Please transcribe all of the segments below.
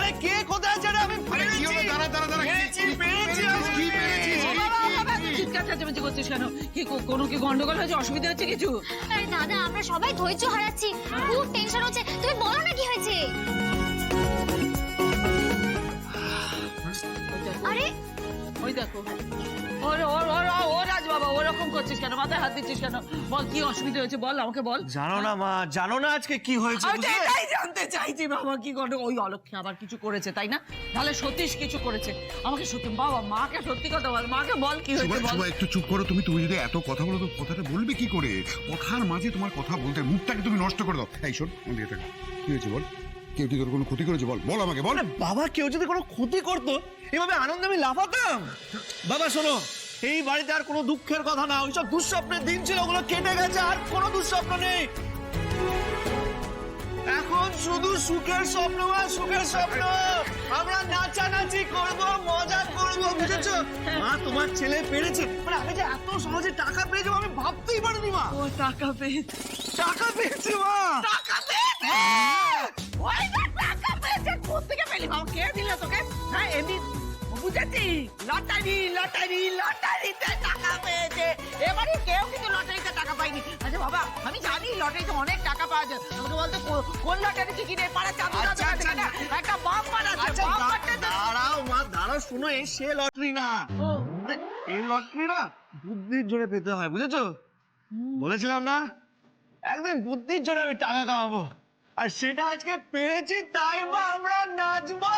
আরে কে কোথায় আছে রে? আমি কি হলো? দাঁড়া দাঁড়া দাঁড়া, কি পেরেছিস? চিৎকার চেঁচামেচি করছিস কেন? কি কোনো কি গন্ডগোল হয়েছে? অসুবিধা হচ্ছে কিছু? আরে দাদা, আমরা সবাই ধৈর্য হারাচ্ছি, খুব টেনশন হচ্ছে। তুমি বলো না কি হয়েছে। আরে ওই দেখো, ও রাজ বাবা, ওরকম করছিস কেন? মাথায় হাত দিচ্ছিস কেন? বল কি অসুবিধা হয়েছে, বল আমাকে বল। জানো না মা, জানো না আজকে কি হয়েছে? আমি তো এটাই জানতে চাইছি বাবা, কি করে ওই অলক্ষ্মী আবার কিছু করেছে, তাই না? তাহলে সতীশ কিছু করেছে। আমাকে সত্যি বাবা, মাকে সত্যি কথা বল, মাকে বল কি হয়েছে বল। একটু চুপ করো তুমি। তুমি যদি এত কথা বলো তো কথাটা বলবে কি করে? কথার মাঝে তোমার কথা বলতে মুখটাকে তুমি নষ্ট করে দাও। এই শোন, কি হয়েছে বল? কেউ কি তোর কোনো ক্ষতি করেছে? বল বল আমাকে বল। বাবা, কেউ যদি কোনো ক্ষতি করতো এভাবে আনন্দে আমি লাফাতাম? বাবা শোনো, এই বাড়িতে আর কোনো দুঃখের কথা না। ওইসব দুঃস্বপ্নের দিন ছিল, ওগুলো কেটে গেছে। আর কোনো দুঃস্বপ্ন নেই। এখন শুধু সুখের স্বপ্ন আর সুখের স্বপ্ন। আমরা নাচানাচি করব, মজা করব, বুঝেছো? মা, তোমার ছেলে পেরেছে। মানে আমি যে এত সহজে টাকা পেয়ে যাবো আমি ভাবতেই পারিনি মা। ও টাকা পেয়েছে, টাকা পেয়েছে মা। টাকা পেয়েছে। ওই যে টাকা পেয়েছে, কোত্থেকে পেলি বাবা? কে দিল তোকে? হ্যাঁ এমনি বুঝেছি, লটারি লটারি লটারিতে টাকা পেয়েছে। এবারে কেউ কিন্তু লটারিতে টাকা পায়নি। আচ্ছা বাবা, আমি জানি লটারিতে অনেক টাকা পাওয়া যায়। আমাকে বলতো কোন লটারি টিকিট এর পাড়া চাঁদু আচ্ছা, আচ্ছা, একটা বাম্পার আছে। আচ্ছা, বাম্পারটা দাঁড়াও মা, দাঁড়াও। শোনো, এই সে লটারি না। এই লটারি না বুদ্ধির জোরে পেতে হয়, বুঝেছো? বলেছিলাম না একদিন বুদ্ধির জোরে আমি টাকা কামাবো, আর সেটা আজকে পেয়েছি। তাই মা আমরা নাচবো।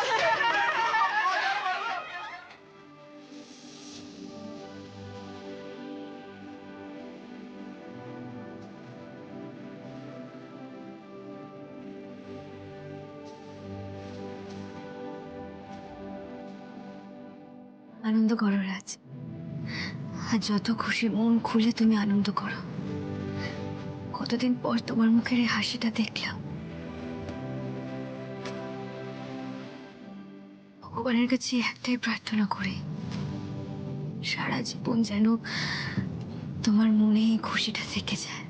আনন্দ করো রাজ, আর যত খুশি মন খুলে তুমি আনন্দ করো। কতদিন পর তোমার মুখের এই হাসিটা দেখলাম। ভগবানের কাছে একটাই প্রার্থনা করি, সারা জীবন যেন তোমার মনে এই খুশিটা থেকে যায়।